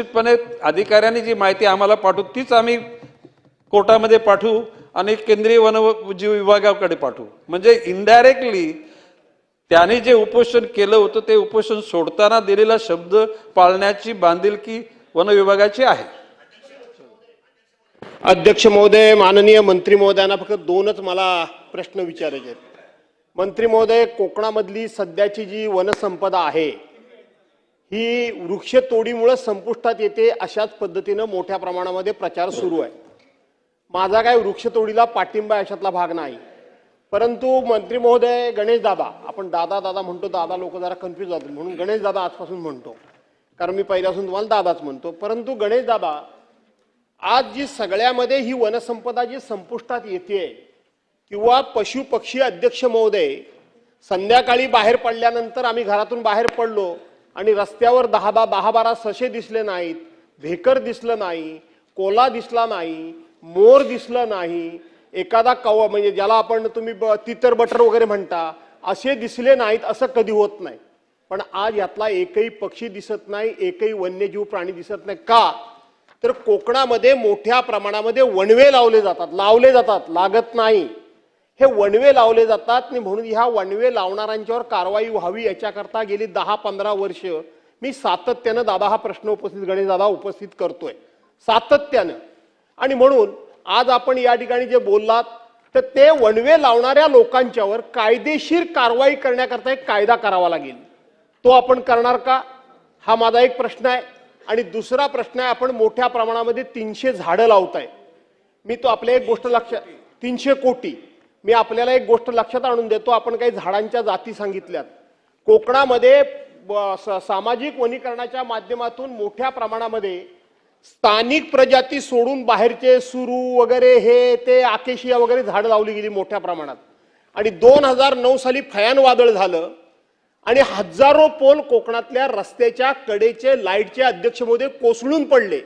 निश्चितपणे अधिकाऱ्यांनी जी माहिती आम्हाला पाठवू तीच आम्ही कोर्टामध्ये पाठवू आणि केंद्रीय वनजीव विभागाकडे पाठवू. म्हणजे इनडायरेक्टली त्याने जे उपोषण केलं होतं ते उपोषण सोडताना दिलेला शब्द पाळण्याची बांधिलकी वन विभागाची आहे. अध्यक्ष महोदय, माननीय मंत्री महोदयांना फक्त दोनच मला प्रश्न विचारायचे आहेत. मंत्री महोदय, कोकणामधली सध्याची जी वनसंपदा आहे ही वृक्षतोडीमुळे संपुष्टात येते अशाच पद्धतीनं मोठ्या प्रमाणामध्ये प्रचार सुरू आहे. माझा काय वृक्षतोडीला पाठिंबा अशातला भाग नाही, परंतु मंत्री महोदय, गणेश दादा, आपण दादा दादा म्हणतो, दादा लोक जरा कन्फ्यूज होतात म्हणून गणेश दादा आजपासून म्हणतो, कारण मी पहिल्यापासून तुम्हाला दादाच म्हणतो. परंतु गणेश दादा, आज जी सगळ्यामध्ये ही वनसंपदा जी संपुष्टात येते किंवा पशु पक्षी अध्यक्ष महोदय, संध्याकाळी बाहेर पडल्यानंतर आम्ही घरातून बाहेर पडलो आणि रस्त्यावर 10-12 ससे दिसले नाहीत, भेकर दिसलं नाही, कोला दिसला नाही, मोर दिसलं नाही, एखादा कव म्हणजे ज्याला आपण तुम्ही तितर बटर वगैरे म्हणता असे दिसले नाहीत, असं कधी होत नाही. पण आज यातला एकही पक्षी दिसत नाही, एकही वन्यजीव प्राणी दिसत नाही. का तर कोकणामध्ये मोठ्या प्रमाणामध्ये वणवे लावले जातात, लागत नाही. हे वणवे लावले जातात आणि म्हणून ह्या वणवे लावणाऱ्यांच्यावर कारवाई व्हावी याच्याकरता गेली 10-15 वर्ष मी सातत्यानं दादा हा प्रश्न उपस्थित, गणेश दादा उपस्थित करतोय सातत्यानं. आणि म्हणून आज आपण या ठिकाणी जे बोललात तर ते वणवे लावणाऱ्या लोकांच्यावर कायदेशीर कारवाई करण्याकरता एक कायदा करावा लागेल. तो आपण करणार का, हा माझा एक प्रश्न आहे. आणि दुसरा प्रश्न आहे, आपण मोठ्या प्रमाणामध्ये 300 झाडं लावताय. मी तो आपल्या एक गोष्ट लक्षात, 300 कोटी, मी आपल्याला एक गोष्ट लक्षात आणून देतो. आपण काही झाडांच्या जाती सांगितल्यात. कोकणामध्ये सामाजिक वनीकरणाच्या माध्यमातून मोठ्या प्रमाणामध्ये स्थानिक प्रजाती सोडून बाहेरचे सुरू वगैरे हे ते आकेशिया वगैरे झाडं लावली गेली मोठ्या प्रमाणात. आणि 2009 साली फयान वादळ झालं आणि हजारो पोल कोकणातल्या रस्त्याच्या कडेचे लाईटचे अध्यक्ष महोदय कोसळून पडले.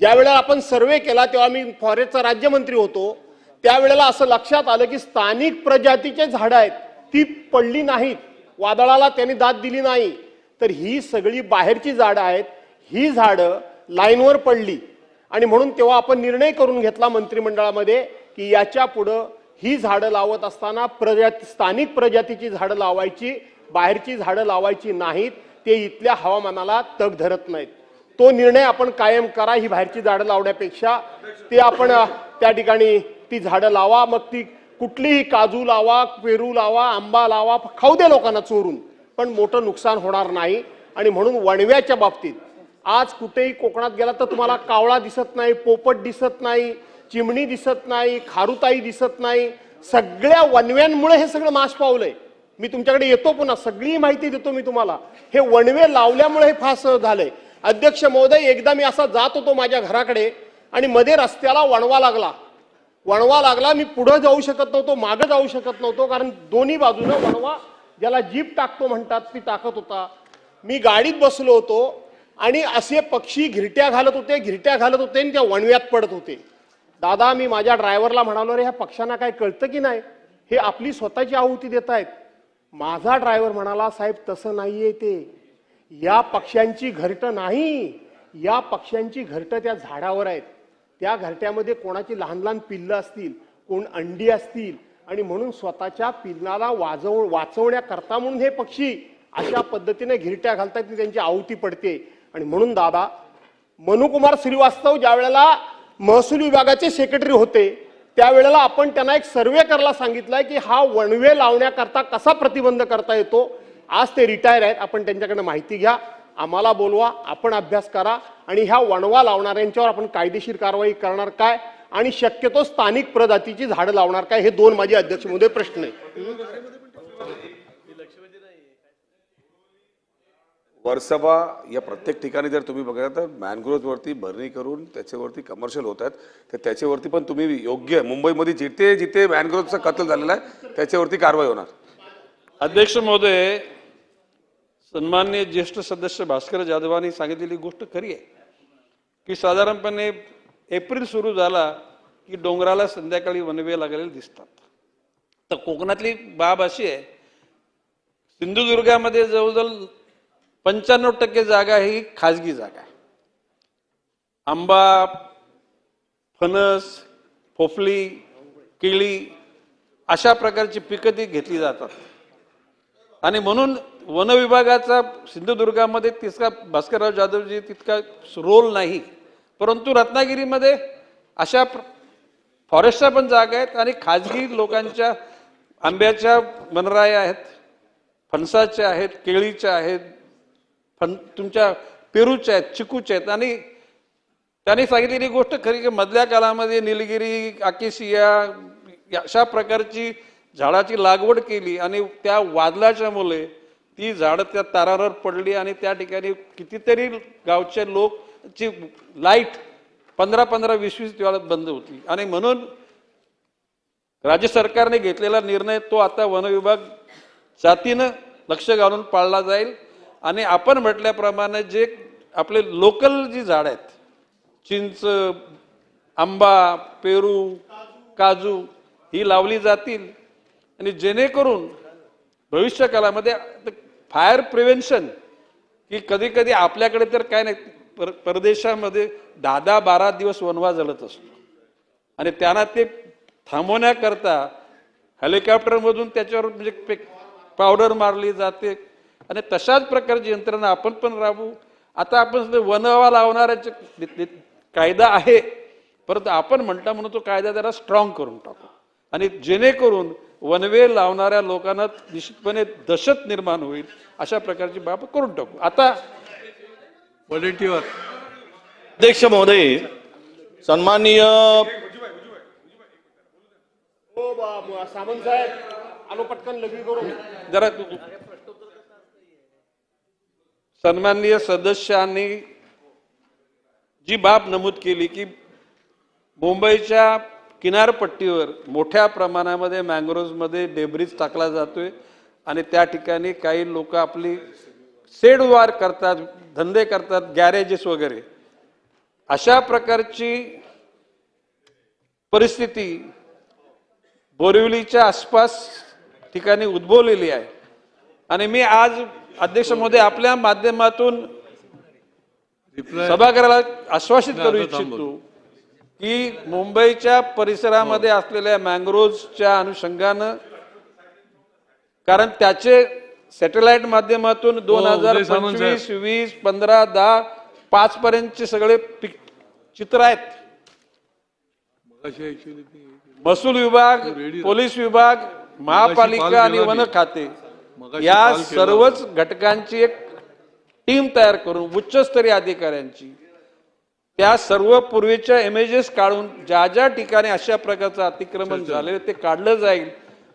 ज्यावेळेला आपण सर्वे केला तेव्हा मी फॉरेस्टचा राज्यमंत्री होतो, त्यावेळेला असं लक्षात आलं की स्थानिक प्रजातीचे झाडं आहेत ती पडली नाहीत, वादळाला त्यांनी दाद दिली नाही, तर ही सगळी बाहेरची झाडं आहेत, ही झाडं लाईनवर पडली. आणि म्हणून तेव्हा आपण निर्णय करून घेतला मंत्रिमंडळामध्ये की याच्या पुढं ही झाडं लावत असताना स्थानिक प्रजातीची झाडं लावायची, बाहेरची झाडं लावायची नाहीत. ते इथल्या हवामानाला तग धरत नाहीत. तो निर्णय आपण कायम करा. ही बाहेरची झाडं लावण्यापेक्षा ते आपण त्या ठिकाणी ती झाडं लावा. मग ती कुठलीही काजू लावा, पेरू लावा, आंबा लावा, खाऊ दे लोकांना चोरून, पण मोठं नुकसान होणार नाही. आणि म्हणून वणव्याच्या बाबतीत आज कुठेही कोकणात गेला तर तुम्हाला कावळा दिसत नाही, पोपट दिसत नाही, चिमणी दिसत नाही, खारुताई दिसत नाही. सगळ्या वणव्यांमुळे हे सगळं नाश पावलंय. मी तुमच्याकडे येतो, पुन्हा सगळी माहिती देतो मी तुम्हाला. हे वणवे लावल्यामुळे हे फास झालंय. अध्यक्ष महोदय, एकदा मी असा जात होतो माझ्या घराकडे आणि मध्ये रस्त्याला वणवा लागला. मी पुढे जाऊ शकत नव्हतो, मागे जाऊ शकत नव्हतो, कारण दोन्ही बाजूने वणवा, ज्याला जीप टाकतो म्हणतात, ती टाकत होता. मी गाडीत बसलो होतो आणि असे पक्षी घिरट्या घालत होते आणि त्या वणव्यात पडत होते. दादा, मी माझ्या ड्रायव्हरला म्हणालो, रे ह्या पक्ष्यांना काय कळतं की नाही, हे आपली स्वतःची आहुती देत आहेत. माझा ड्रायव्हर म्हणाला, साहेब तसं नाहीये, ते या पक्ष्यांची घरटं नाही, या पक्ष्यांची घरटं त्या झाडावर आहेत. त्या घरट्यामध्ये कोणाची लहान लहान पिल्लं असतील, कोण अंडी असतील, आणि म्हणून स्वतःच्या पिल्लाला वाचवण्याकरता म्हणून हे पक्षी अशा पद्धतीने घिरट्या घालतात की त्यांची आहुती पडते. आणि म्हणून दादा, मनुकुमार श्रीवास्तव ज्या वेळेला महसूल विभागाचे सेक्रेटरी होते त्यावेळेला आपण त्यांना एक सर्वे करायला सांगितलंय की हा वणवे लावण्याकरता कसा प्रतिबंध करता येतो. आज ते रिटायर आहेत, आपण त्यांच्याकडे माहिती घ्या, आम्हाला बोलवा, आपण अभ्यास करा आणि ह्या वणवा लावणाऱ्यांच्यावर आपण कायदेशीर कारवाई करणार काय आणि शक्यतो स्थानिक प्रजातीची झाडं लावणार काय, हे दोन माझे अध्यक्ष महोदय प्रश्न आहेत. वर्सोवा या प्रत्येक ठिकाणी जर तुम्ही बघा तर मॅनग्रोव्हवरती भरणी करून त्याच्यावरती कमर्शियल होत आहेत, तर त्याच्यावरती पण तुम्ही योग्य, मुंबईमध्ये जिथे जिथे मॅनग्रोव्हचा कत्ल झालेला आहे त्याच्यावरती कारवाई होणार. अध्यक्ष महोदय, सन्माननीय ज्येष्ठ सदस्य भास्कर जाधवांनी सांगितलेली गोष्ट खरी आहे की साधारणपणे एप्रिल सुरू झाला की डोंगराला संध्याकाळी वणवे लागलेले दिसतात. तर कोकणातली बाब अशी आहे, सिंधुदुर्गामध्ये जवळजवळ 95% जागा ही खाजगी जागा आहे. आंबा, फणस, पोफली, केळी अशा प्रकारची पिकं ती घेतली जातात. आणि म्हणून वन विभागाचा सिंधुदुर्गामध्ये तितका भास्करराव जाधवजी तितका रोल नाही, परंतु रत्नागिरीमध्ये अशा फॉरेस्टच्या पण जागा आहेत आणि खाजगी लोकांच्या आंब्याच्या वनराया आहेत, फणसाच्या आहेत, केळीच्या आहेत, तुमच्या पेरूच्या आहेत, चिकूच्या आहेत. आणि त्यांनी सांगितलेली गोष्ट खरी की मधल्या काळामध्ये निलगिरी, अकेशिया अशा प्रकारची झाडाची लागवड केली आणि त्या वादळाच्या मुळे ती झाडं त्या तारावर पडली आणि त्या ठिकाणी कितीतरी गावचे लोकची लाईट 15-20 दिवस बंद होती. आणि म्हणून राज्य सरकारने घेतलेला निर्णय तो आता वन विभाग जातीनं लक्ष घालून पाळला जाईल. आणि आपण म्हटल्याप्रमाणे जे आपले लोकल जी झाड आहेत, चिंच, आंबा, पेरू, काजू ही लावली जातील. आणि जेणेकरून भविष्य काळामध्ये फायर प्रिव्हेन्शन की कधी कधी आपल्याकडे तर काय नाही, परदेशामध्ये 10-12 दिवस वनवा जळत असतो आणि त्यांना ते थांबवण्याकरता हेलिकॉप्टरमधून त्याच्यावर म्हणजे पावडर मारली जाते आणि तशाच प्रकारची यंत्रणा आपण पण राबवू. आता आपण वनवा लावणाऱ्याचे कायदा आहे, परंतु आपण म्हणता म्हणून तो कायदा जरा स्ट्रॉंग करून टाकू आणि जेणेकरून वनवे लावणाऱ्या लोकांना निश्चितपणे दहशत निर्माण होईल अशा प्रकारची बाब करून टाकू. आता अध्यक्ष महोदय, सन्माननीय सामंत साहेब आलो पटकन लघवी करू. जरा सन्माननीय सदस्यांनी जी बाब नमूद केली की मुंबईच्या किनारपट्टीवर मोठ्या प्रमाणामध्ये मँग्रोव्हमध्ये डेब्रिज टाकला जातोय आणि त्या ठिकाणी काही लोक आपली सेडवार करतात, धंदे करतात, गॅरेजेस वगैरे. अशा प्रकारची परिस्थिती बोरिवलीच्या आसपास ठिकाणी उद्भवलेली आहे. आणि मी आज अध्यक्ष महोदय आपल्या माध्यमातून सभागृहाला आश्वासित करू इच्छितो की मुंबईच्या परिसरामध्ये असलेल्या मँग्रोव्हच्या अनुषंगानं, कारण त्याचे सॅटेलाइट माध्यमातून 2025, 20, 15, 10, 5 पर्यंतचे सगळे चित्र आहेत. महसूल विभाग, पोलीस विभाग, महापालिका आणि वन खाते या सर्वच घटकांची एक टीम तयार करून उच्चस्तरीय अधिकाऱ्यांची त्या सर्व पूर्वीच्या इमेजेस काढून ज्या ज्या ठिकाणी अशा प्रकारचं अतिक्रमण झाले ते काढलं जाईल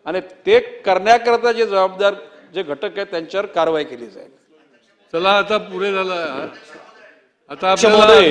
आणि ते करण्याकरता जे जबाबदार जे घटक आहेत त्यांच्यावर कारवाई केली जाईल. चला आता पुढे झालं. आता महोदय